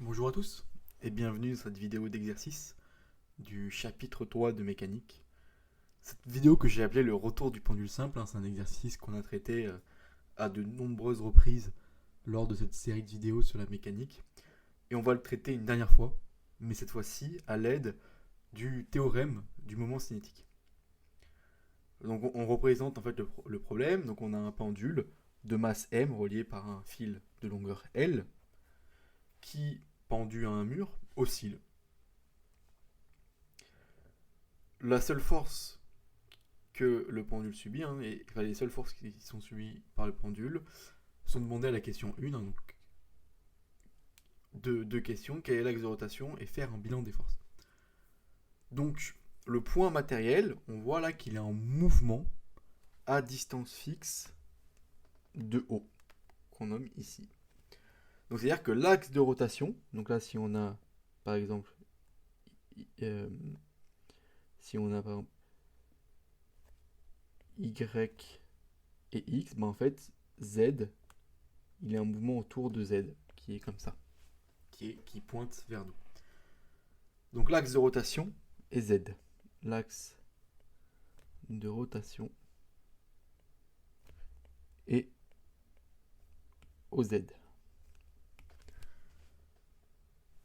Bonjour à tous et bienvenue dans cette vidéo d'exercice du chapitre 3 de mécanique. Cette vidéo que j'ai appelée le retour du pendule simple, c'est un exercice qu'on a traité à de nombreuses reprises lors de cette série de vidéos sur la mécanique. Et on va le traiter une dernière fois, mais cette fois-ci à l'aide du théorème du moment cinétique. Donc on représente en fait le problème, donc on a un pendule de masse m relié par un fil de longueur L qui, pendu à un mur, oscille. La seule force que le pendule subit, les seules forces qui sont subies par le pendule sont demandées à la question 1, donc deux questions, quel est l'axe de rotation et faire un bilan des forces. Donc le point matériel, on voit là qu'il est en mouvement à distance fixe de O, qu'on nomme ici. Donc c'est-à-dire que l'axe de rotation, donc là si on a par exemple, si on a par exemple Y et X, en fait Z, il est en mouvement autour de Z, qui est comme ça, qui pointe vers nous. Donc l'axe de rotation est Z. L'axe de rotation est OZ.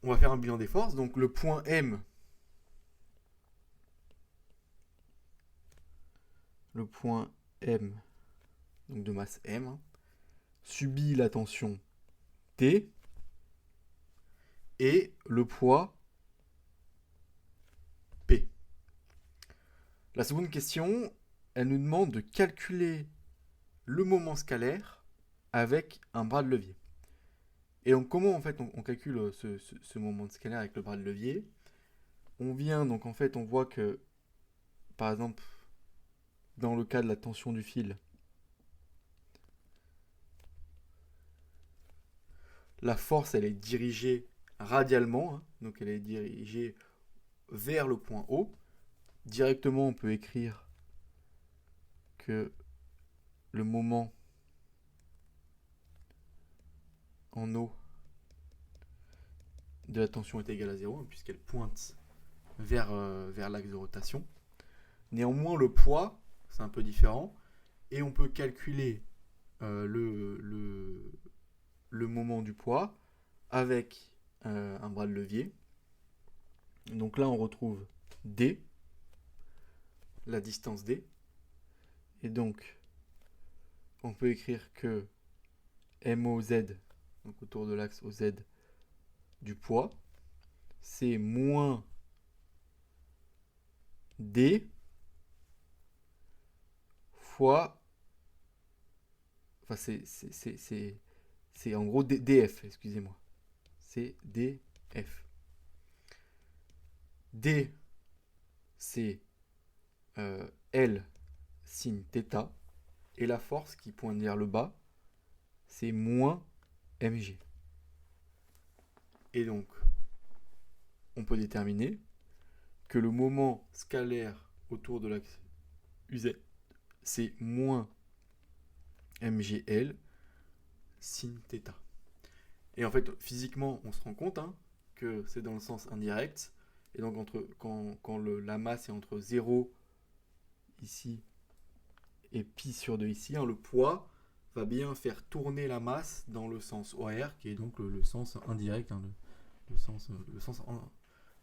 On va faire un bilan des forces. Donc le point M, donc de masse M, subit la tension T et le poids P. La seconde question, elle nous demande de calculer le moment scalaire avec un bras de levier. Et donc comment en fait on calcule ce moment de scalaire avec le bras de levier? On vient donc en fait on voit que par exemple dans le cas de la tension du fil, la force elle est dirigée radialement, donc elle est dirigée vers le point O. Directement on peut écrire que le moment en O de la tension est égal à 0, puisqu'elle pointe vers l'axe de rotation. Néanmoins, le poids, c'est un peu différent, et on peut calculer le moment du poids avec un bras de levier. Donc là, on retrouve D, la distance D, et donc on peut écrire que MOZ, donc autour de l'axe OZ du poids, c'est moins D fois. Enfin, c'est en gros DF, excusez-moi. C'est DF. D, c'est L sin θ. Et la force qui pointe vers le bas, c'est moins mg. Et donc, on peut déterminer que le moment scalaire autour de l'axe UZ, c'est moins mgl sin θ. Et en fait, physiquement, on se rend compte que c'est dans le sens indirect. Et donc, quand la masse est entre 0 ici et pi sur 2 ici, le poids va bien faire tourner la masse dans le sens OR, qui est donc le sens indirect,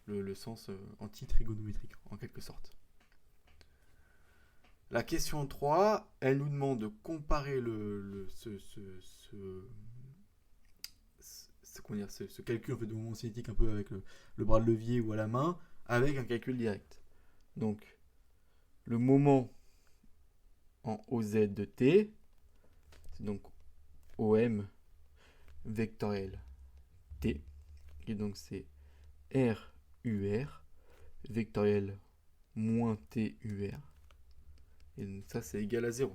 le sens anti-trigonométrique, en quelque sorte. La question 3, elle nous demande de comparer ce calcul en fait, de moment cinétique un peu avec le bras de levier ou à la main, avec un calcul direct. Donc, le moment en OZ de T, c'est donc OM vectoriel T, et donc c'est RUR vectoriel moins TUR, et donc ça c'est égal à 0.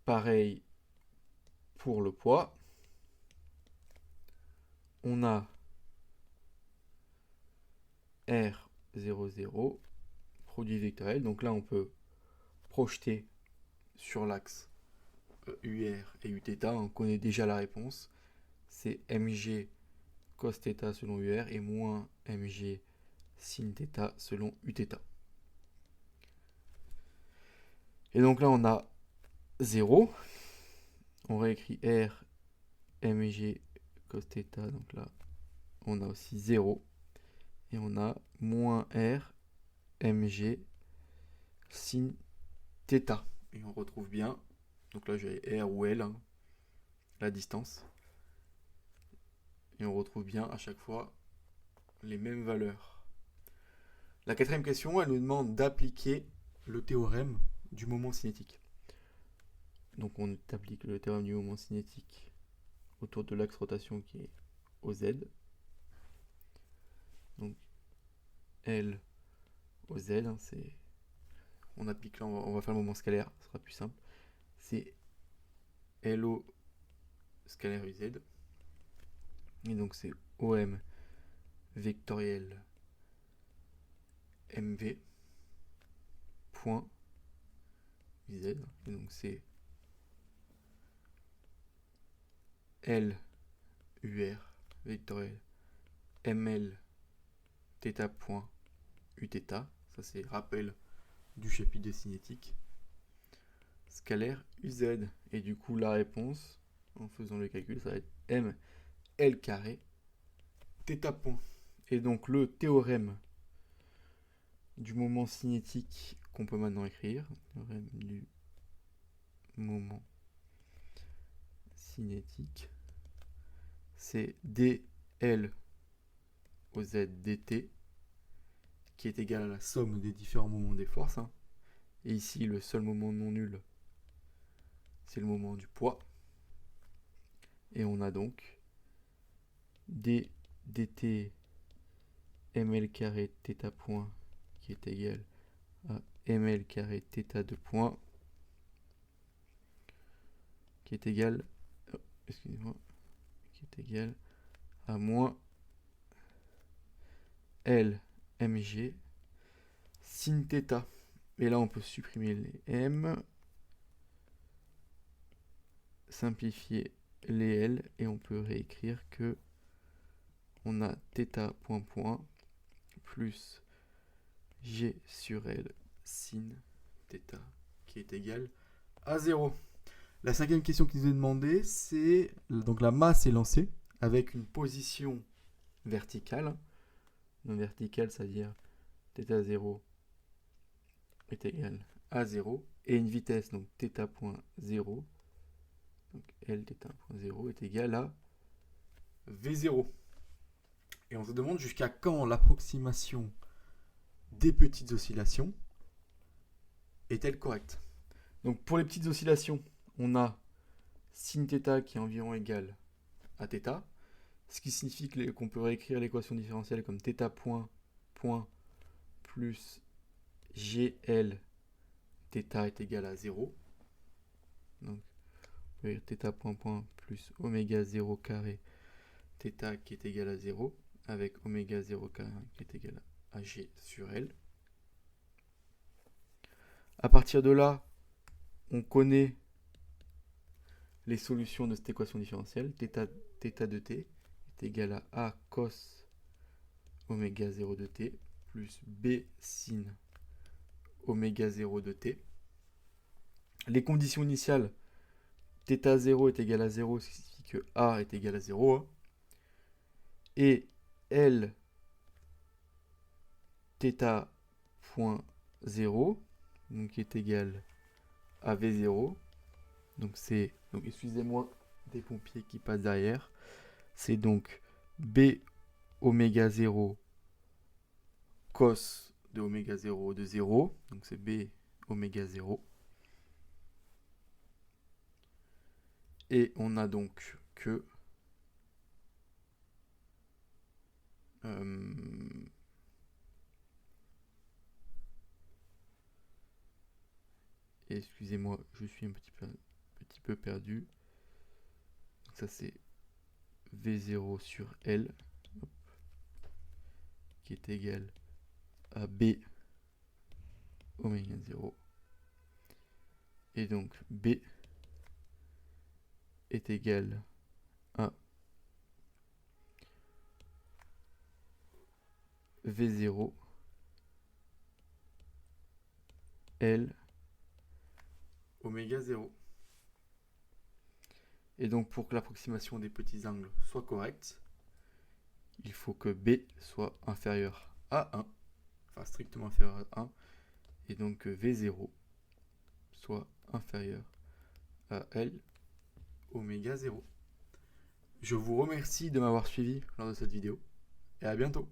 Pareil pour le poids, on a R00 produit vectoriel, donc là on peut projeter sur l'axe UR et Uθ, on connaît déjà la réponse. C'est mg cos θ selon UR et moins mg sin θ selon Uθ. Et donc là, on a 0. On réécrit R mg cos θ. Donc là, on a aussi 0. Et on a moins R mg sin θ. Et on retrouve bien, donc là j'ai R ou L, hein, la distance. Et on retrouve bien à chaque fois les mêmes valeurs. La quatrième question, elle nous demande d'appliquer le théorème du moment cinétique. Donc on applique le théorème du moment cinétique autour de l'axe rotation qui est OZ. Donc L OZ, hein, c'est... On applique là, on va faire le moment scalaire, ce sera plus simple. C'est LO scalaire UZ. Et donc c'est OM vectoriel MV point UZ. Et donc c'est L UR vectoriel ML θ point Uθ. Ça c'est rappel du chapitre de cinétique. Scalaire UZ. Et du coup la réponse, en faisant le calcul, ça va être M L carré θ point. Et donc le théorème du moment cinétique qu'on peut maintenant écrire, théorème du moment cinétique, c'est dL au z dt qui est égal à la somme des différents moments des forces. Hein. Et ici, le seul moment non nul, c'est le moment du poids. Et on a donc d dt ml carré θ point qui est égal à ml carré θ de point qui est égal, excusez-moi, qui est égal à moins L mg sin θ. Et là, on peut supprimer les m, simplifier les L, et on peut réécrire que on a θ point point plus G sur L sin θ qui est égal à 0. La cinquième question qui nous est demandée, c'est donc la masse est lancée avec une position verticale. Non verticale, c'est-à-dire θ0 est égal à 0 et une vitesse, donc θ point 0, donc L θ point 0 est égal à V0. Et on se demande jusqu'à quand l'approximation des petites oscillations est-elle correcte. Donc pour les petites oscillations, on a sin θ qui est environ égal à θ, ce qui signifie qu'on peut réécrire l'équation différentielle comme θ point point plus GL θ est égal à 0. Donc on peut écrire θ point point plus oméga 0 carré θ qui est égal à 0 avec oméga 0 carré qui est égal à G sur L. À partir de là, on connaît les solutions de cette équation différentielle. θ de t est égal à A cos oméga 0 de t plus B sin oméga 0 de t. Les conditions initiales, θ0 est égal à 0, ce qui signifie que A est égal à 0. Hein. Et L θ point 0, donc qui est égal à V0. Donc excusez-moi des pompiers qui passent derrière. C'est donc B oméga 0 cos de oméga 0 de 0. Donc c'est B oméga 0. Et on a donc que excusez-moi, je suis un petit peu perdu. Donc ça c'est V0 sur L qui est égal à B oméga 0. Et donc B est égal à V0 L oméga 0. Et donc pour que l'approximation des petits angles soit correcte, il faut que B soit inférieur à 1, enfin strictement inférieur à 1, et donc que V0 soit inférieur à L oméga 0. Je vous remercie de m'avoir suivi lors de cette vidéo, et à bientôt.